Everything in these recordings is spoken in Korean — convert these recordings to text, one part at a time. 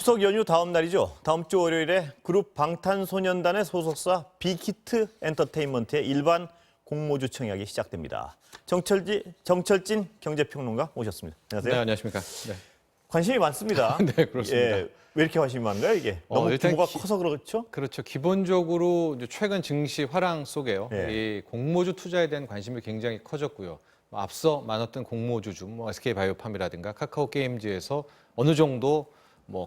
추석 연휴 다음 날이죠. 다음 주 월요일에 그룹 방탄소년단의 소속사 빅히트 엔터테인먼트의 일반 공모주 청약이 시작됩니다. 정철진 경제평론가 모셨습니다. 안녕하세요. 네, 안녕하십니까. 네, 관심이 많습니다. 네, 그렇습니다. 예, 왜 이렇게 관심이 많은가요, 이게? 너무 일단 규모가 커서 그렇죠? 그렇죠. 기본적으로 이제 최근 증시 화랑 속에요. 예. 이 공모주 투자에 대한 관심이 굉장히 커졌고요. 앞서 많았던 공모주주, SK바이오팜이라든가 카카오게임즈에서 어느 정도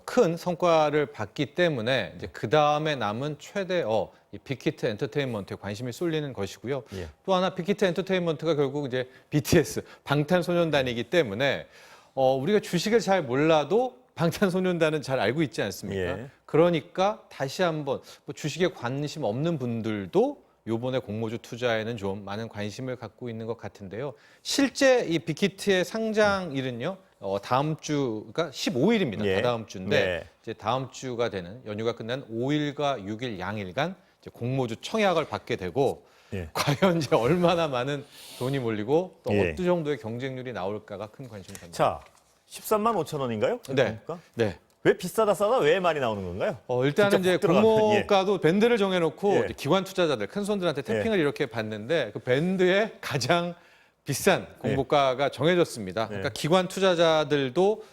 큰 성과를 봤기 때문에 이제 그 다음에 남은 최대어 이 빅히트 엔터테인먼트에 관심이 쏠리는 것이고요. 예. 또 하나 빅히트 엔터테인먼트가 결국 이제 BTS 방탄소년단이기 때문에 우리가 주식을 잘 몰라도 방탄소년단은 잘 알고 있지 않습니까? 예. 그러니까 다시 한번 주식에 관심 없는 분들도 요번에 공모주 투자에는 좀 많은 관심을 갖고 있는 것 같은데요. 실제 이 빅히트의 상장일은요. 다음 주가 15일입니다. 예. 다다음 주인데 네. 이제 다음 주가 되는 연휴가 끝난 5일과 6일 양일간 이제 공모주 청약을 받게 되고 예. 과연 이제 얼마나 많은 돈이 몰리고 또 예. 어느 정도의 경쟁률이 나올까가 큰 관심이 됩니다. 자, 13만 5천 원인가요? 네. 네. 왜 비싸다 싸다 왜 많이 나오는 건가요? 일단은 이제 진짜 훅 들어가네. 공모가도 밴드를 정해놓고 예. 이제 기관 투자자들, 큰 손들한테 태핑을 이렇게 받는데 그 밴드의 가장 비싼 공모가가 정해졌습니다. 그러니까 기관 투자자들도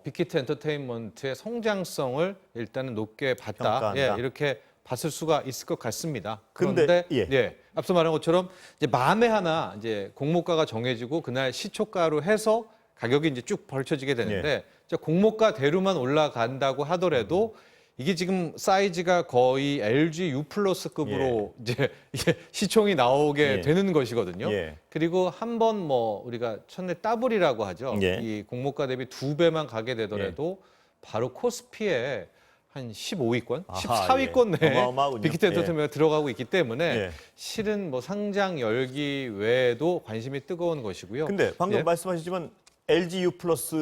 빅히트 엔터테인먼트의 성장성을 일단은 높게 봤다. 평가한다. 이렇게 봤을 수가 있을 것 같습니다. 근데, 그런데 앞서 말한 것처럼 이제 마음에 하나 이제 공모가가 정해지고 그날 시초가로 해서 가격이 이제 쭉 벌쳐지게 되는데 이제 공모가대로만 올라간다고 하더라도 이게 지금 사이즈가 거의 LG U 플러스급으로 이제 이게 시총이 나오게 되는 것이거든요. 예. 그리고 한번 우리가 첫내 더블이라고 하죠. 예. 이 공모가 대비 2배만 가게 되더라도 바로 코스피에 한 15위권, 아하, 14위권 내에 어마어마하군요. 빅히트 엔터테인먼트가 들어가고 있기 때문에 예. 실은 상장 열기 외에도 관심이 뜨거운 것이고요. 근데 방금 예. 말씀하셨지만 LG U 플러스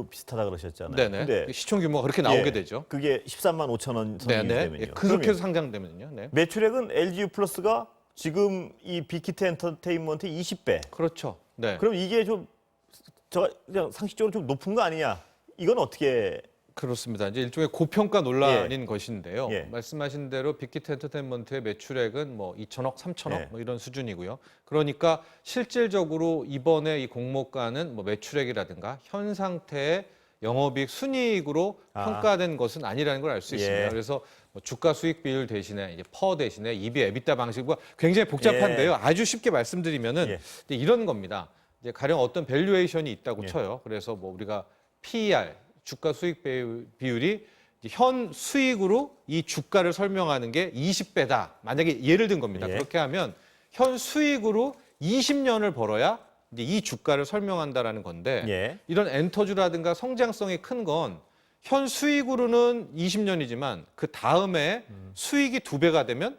비슷하다 그러셨잖아요. 네네. 근데 시총 규모가 그렇게 나오게 되죠. 그게 13만 5천 원 선이 네네. 되면요. 그렇게 해서 상장되면요. 네. 매출액은 LG U 플러스가 지금 이 빅히트 엔터테인먼트 20배. 그렇죠. 네. 그럼 이게 좀 그냥 상식적으로 좀 높은 거 아니냐? 이건 어떻게? 그렇습니다. 이제 일종의 고평가 논란인 것인데요. 예. 말씀하신 대로 빅히트 엔터테인먼트의 매출액은 2천억, 3천억 예. 이런 수준이고요. 그러니까 실질적으로 이번에 이 공모가는 매출액이라든가 현 상태의 영업이익 순이익으로 평가된 것은 아니라는 걸 알 수 있습니다. 예. 그래서 주가 수익 비율 대신에 이제 퍼 대신에 EV, EBITDA 방식과 굉장히 복잡한데요. 아주 쉽게 말씀드리면은 이제 이런 겁니다. 이제 가령 어떤 밸류에이션이 있다고 쳐요. 그래서 우리가 PER 주가 수익 비율이 현 수익으로 이 주가를 설명하는 게 20배다. 만약에 예를 든 겁니다. 그렇게 하면 현 수익으로 20년을 벌어야 이제 이 주가를 설명한다라는 건데 이런 엔터주라든가 성장성이 큰 건 현 수익으로는 20년이지만 그 다음에 수익이 2배가 되면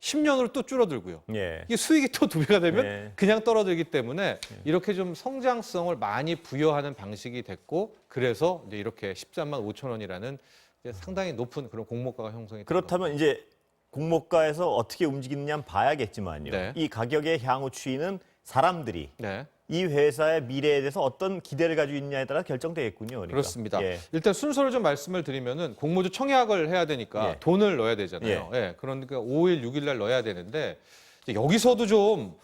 10년으로 또 줄어들고요. 이게 수익이 또 2배가 되면 그냥 떨어들기 때문에 이렇게 좀 성장성을 많이 부여하는 방식이 됐고 그래서 이제 이렇게 13만 5천 원이라는 상당히 높은 그런 공모가가 형성이 그렇다면 이제 공모가에서 어떻게 움직이느냐는 봐야겠지만요. 네. 이 가격의 향후 추이는 사람들이 네. 이 회사의 미래에 대해서 어떤 기대를 가지고 있느냐에 따라 결정되겠군요. 그러니까. 그렇습니다. 일단 순서를 좀 말씀을 드리면은 공모주 청약을 해야 되니까 돈을 넣어야 되잖아요. 그러니까 5일, 6일 날 넣어야 되는데 이제 여기서도 좀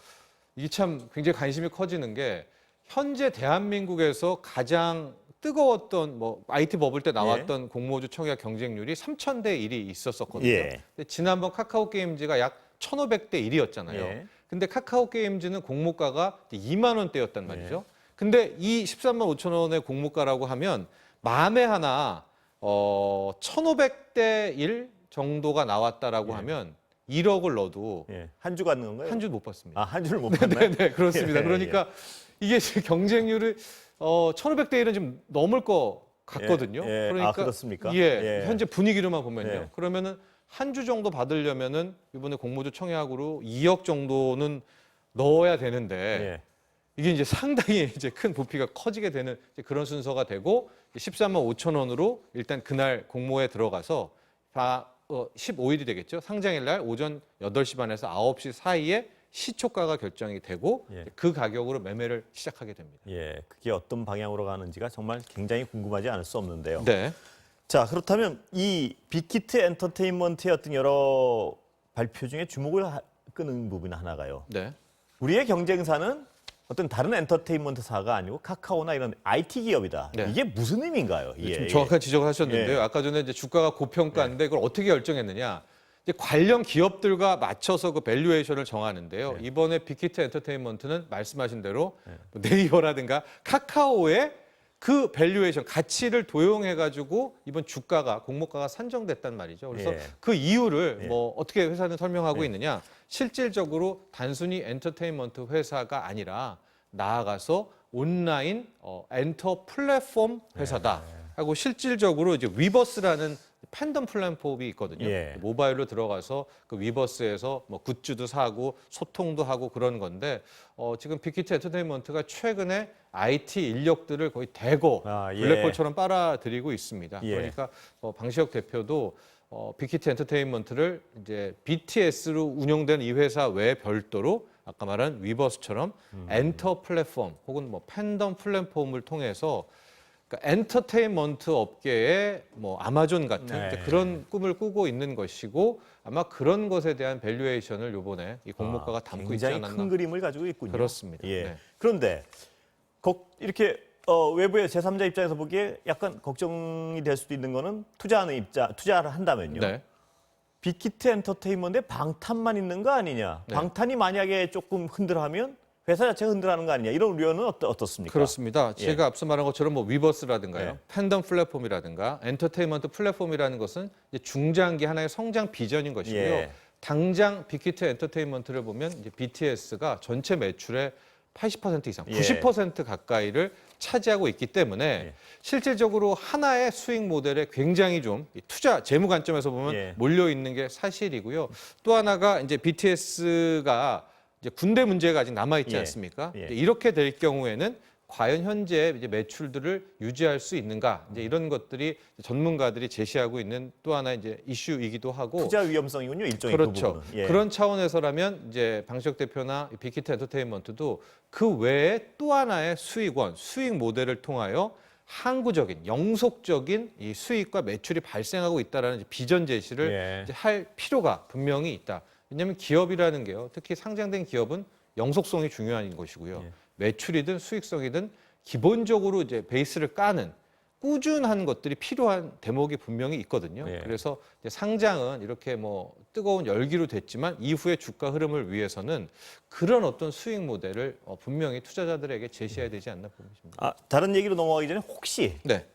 이게 참 굉장히 관심이 커지는 게 현재 대한민국에서 가장 뜨거웠던 IT 버블 때 나왔던 공모주 청약 경쟁률이 3,000대 1이 있었었거든요. 근데 지난번 카카오 게임즈가 약 1,500대 1이었잖아요. 근데 카카오 게임즈는 공모가가 2만 원대였단 말이죠. 근데 이 13만 5천 원의 공모가라고 하면 마음에 하나 1,500대 1 정도가 나왔다라고 하면 1억을 넣어도 한 주 갖는 건가요? 한 주 못 받습니다. 한 주를 못 받나요? 네, 그렇습니다. 그러니까 이게 지금 경쟁률을 1,500대 1은 좀 넘을 것 같거든요. 그러니까 그렇습니까? 현재 분위기로만 보면요. 그러면은 한 주 정도 받으려면은 이번에 공모주 청약으로 2억 정도는 넣어야 되는데 이게 이제 상당히 이제 큰 부피가 커지게 되는 이제 그런 순서가 되고 13만 5천 원으로 일단 그날 공모에 들어가서 15일이 되겠죠. 상장일 날 오전 8시 반에서 9시 사이에 시초가가 결정이 되고 그 가격으로 매매를 시작하게 됩니다. 그게 어떤 방향으로 가는지가 정말 굉장히 궁금하지 않을 수 없는데요. 네. 자, 그렇다면 이 빅히트 엔터테인먼트의 어떤 여러 발표 중에 주목을 끄는 부분 하나가요. 네. 우리의 경쟁사는 어떤 다른 엔터테인먼트사가 아니고 카카오나 이런 IT 기업이다. 네. 이게 무슨 의미인가요? 좀 정확한 지적을 하셨는데요. 예. 아까 전에 이제 주가가 고평가인데 그걸 어떻게 결정했느냐? 이제 관련 기업들과 맞춰서 그 밸류에이션을 정하는데요. 이번에 빅히트 엔터테인먼트는 말씀하신 대로 뭐 네이버라든가 카카오의 그 밸류에이션 가치를 도용해 가지고 이번 주가가 공모가가 산정됐단 말이죠. 그래서 예. 그 이유를 뭐 어떻게 회사는 설명하고 있느냐? 실질적으로 단순히 엔터테인먼트 회사가 아니라 나아가서 온라인 엔터 플랫폼 회사다 하고 실질적으로 이제 위버스라는 팬덤 플랫폼이 있거든요. 예. 모바일로 들어가서 그 위버스에서 뭐 굿즈도 사고 소통도 하고 그런 건데 지금 빅히트 엔터테인먼트가 최근에 IT 인력들을 거의 대거 예. 블랙홀처럼 빨아들이고 있습니다. 예. 그러니까 방시혁 대표도 빅히트 엔터테인먼트를 이제 BTS로 운영된 이 회사 외에 별도로 아까 말한 위버스처럼 엔터 플랫폼 혹은 뭐 팬덤 플랫폼을 통해서 그러니까 엔터테인먼트 업계의 뭐 아마존 같은 네. 이제 그런 꿈을 꾸고 있는 것이고 아마 그런 것에 대한 밸류에이션을 요번에 이 공모가가 담고 있지 굉장히 않았나. 큰 그림을 가지고 있군요. 그렇습니다. 예. 네. 그런데 이렇게 외부의 제3자 입장에서 보기에 약간 걱정이 될 수도 있는 거는 투자를 한다면요. 네. 빅히트 엔터테인먼트에 방탄만 있는 거 아니냐. 네. 방탄이 만약에 조금 흔들하면 회사 자체가 흔들하는 거 아니냐. 이런 우려는 어떻습니까? 그렇습니다. 예. 제가 앞서 말한 것처럼 뭐 위버스라든가요, 네. 팬덤 플랫폼이라든가 엔터테인먼트 플랫폼이라는 것은 이제 중장기 하나의 성장 비전인 것이고요. 예. 당장 빅히트 엔터테인먼트를 보면 이제 BTS가 전체 매출의 80% 이상, 예. 90% 가까이를 차지하고 있기 때문에 예. 실질적으로 하나의 수익 모델에 굉장히 좀 투자 재무 관점에서 보면 예. 몰려 있는 게 사실이고요. 또 하나가 이제 BTS가 이제 군대 문제가 아직 남아 있지 예. 않습니까? 예. 이렇게 될 경우에는 과연 현재 이제 매출들을 유지할 수 있는가? 이제 이런 것들이 전문가들이 제시하고 있는 또 하나 이제 이슈이기도 하고 투자 위험성이군요. 일종의 그 그렇죠. 부분은. 예. 그런 차원에서라면 이제 방시혁 대표나 빅히트 엔터테인먼트도 그 외에 또 하나의 수익원, 수익 모델을 통하여 항구적인, 영속적인 이 수익과 매출이 발생하고 있다라는 비전 제시를 예. 이제 할 필요가 분명히 있다. 왜냐하면 기업이라는 게요, 특히 상장된 기업은 영속성이 중요한 것이고요. 예. 매출이든 수익성이든 기본적으로 이제 베이스를 까는 꾸준한 것들이 필요한 대목이 분명히 있거든요. 예. 그래서 이제 상장은 이렇게 뭐 뜨거운 열기로 됐지만 이후의 주가 흐름을 위해서는 그런 어떤 수익 모델을 분명히 투자자들에게 제시해야 되지 않나 보입니다. 다른 얘기로 넘어가기 전에 혹시 네.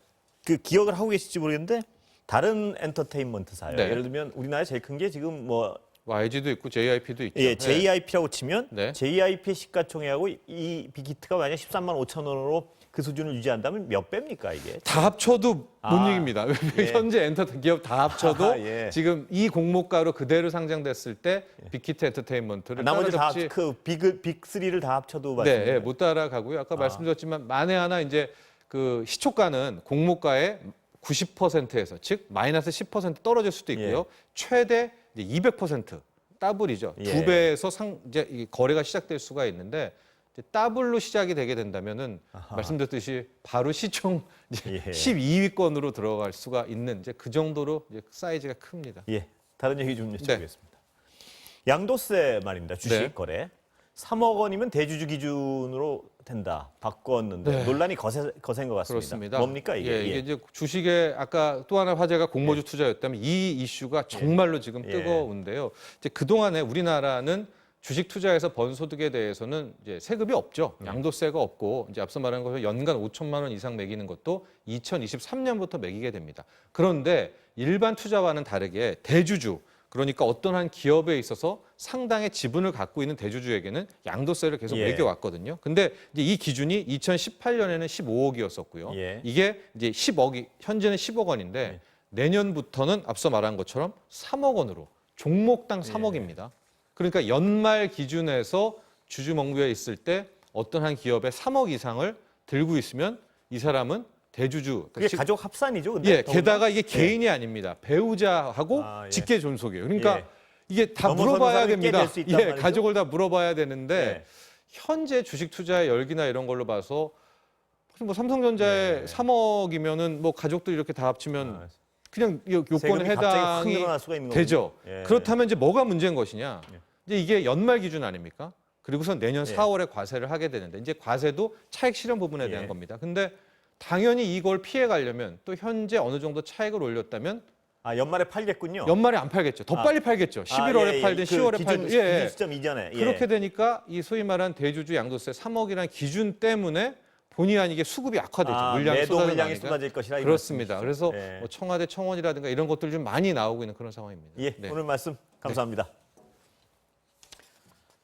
그 기억을 하고 계실지 모르겠는데 다른 엔터테인먼트사요. 네. 예를 들면 우리나라에 제일 큰 게 지금 뭐 YG도 있고 JYP도 있죠. 예, JIP라고 치면 네. JIP의 시가총액하고 이 빅히트가 만약 13만 5천 원으로 그 수준을 유지한다면 몇 배입니까 이게? 다 합쳐도 못 이깁니다. 예. 현재 엔터 기업 다 합쳐도 예. 지금 이 공모가로 그대로 상장됐을 때 빅히트 엔터테인먼트를 나머지 따라잡지 다그 빅3를 다 합쳐도 네, 예, 못 따라가고요. 아까 말씀드렸지만 만에 하나 이제 그 시초가는 공모가의 90%에서 즉 마이너스 10% 떨어질 수도 있고요. 예. 최대 이제 200% 더블이죠. 예. 두 배에서 이제 이 거래가 시작될 수가 있는데 이제 더블로 시작이 되게 된다면은 말씀드렸듯이 바로 시총 이제 예. 12위권으로 들어갈 수가 있는 이제 그 정도로 이제 사이즈가 큽니다. 예, 다른 얘기 좀 네. 여쭤보겠습니다. 양도세 말입니다. 주식 네. 거래 3억 원이면 대주주 기준으로 된다. 바꿨는데 네. 논란이 거센 것 같습니다. 그렇습니다. 뭡니까 이게? 예, 이게 이제 주식에 아까 또 하나 화제가 공모주 투자였다면 이 이슈가 정말로 지금 예. 뜨거운데요. 이제 그 동안에 우리나라는 주식 투자에서 번 소득에 대해서는 이제 세금이 없죠. 양도세가 없고 이제 앞서 말한 것처럼 연간 5천만 원 이상 매기는 것도 2023년부터 매기게 됩니다. 그런데 일반 투자와는 다르게 대주주 그러니까 어떤 한 기업에 있어서 상당의 지분을 갖고 있는 대주주에게는 양도세를 계속 예. 매겨왔거든요. 근데 이제 이 기준이 2018년에는 15억이었었고요. 예. 이게 이제 10억이 현재는 10억 원인데 내년부터는 앞서 말한 것처럼 3억 원으로 종목당 3억입니다. 그러니까 연말 기준에서 주주 명부에 있을 때 어떤 한 기업에 3억 이상을 들고 있으면 이 사람은 대주주. 그게 즉, 가족 합산이죠. 근데 예, 게다가 이게 개인이 아닙니다. 배우자하고 예. 직계 존속이에요. 그러니까 예. 이게 다 넘어서는 물어봐야 사람이 꽤 됩니다. 될수 있단 예, 말이죠? 가족을 다 물어봐야 되는데 예. 현재 주식 투자의 열기나 이런 걸로 봐서 뭐 삼성전자의 3억이면은 뭐 가족들 이렇게 다 합치면 그냥 요건에 세금이 갑자기 확 해당이 늘어날 수가 있는 되죠. 거군요. 예. 그렇다면 이제 뭐가 문제인 것이냐? 예. 이제 이게 연말 기준 아닙니까? 그리고선 내년 예. 4월에 과세를 하게 되는데 이제 과세도 차익 실현 부분에 대한 예. 겁니다. 근데 당연히 이걸 피해 가려면 또 현재 어느 정도 차익을 올렸다면 아, 연말에 팔겠군요. 연말에 안 팔겠죠. 더 빨리 팔겠죠. 11월에 팔든 10월에 팔든. 기준 시점 이전에. 예. 그렇게 되니까 이 소위 말한 대주주 양도세 3억이라는 기준 때문에 본의 아니게 수급이 악화되죠. 물량이 매도 물량이 쏟아지니까. 쏟아질 것이라. 이 그렇습니다. 그래서 말씀이시죠. 예. 뭐 청와대 청원이라든가 이런 것들 좀 많이 나오고 있는 그런 상황입니다. 예, 네. 오늘 말씀 감사합니다.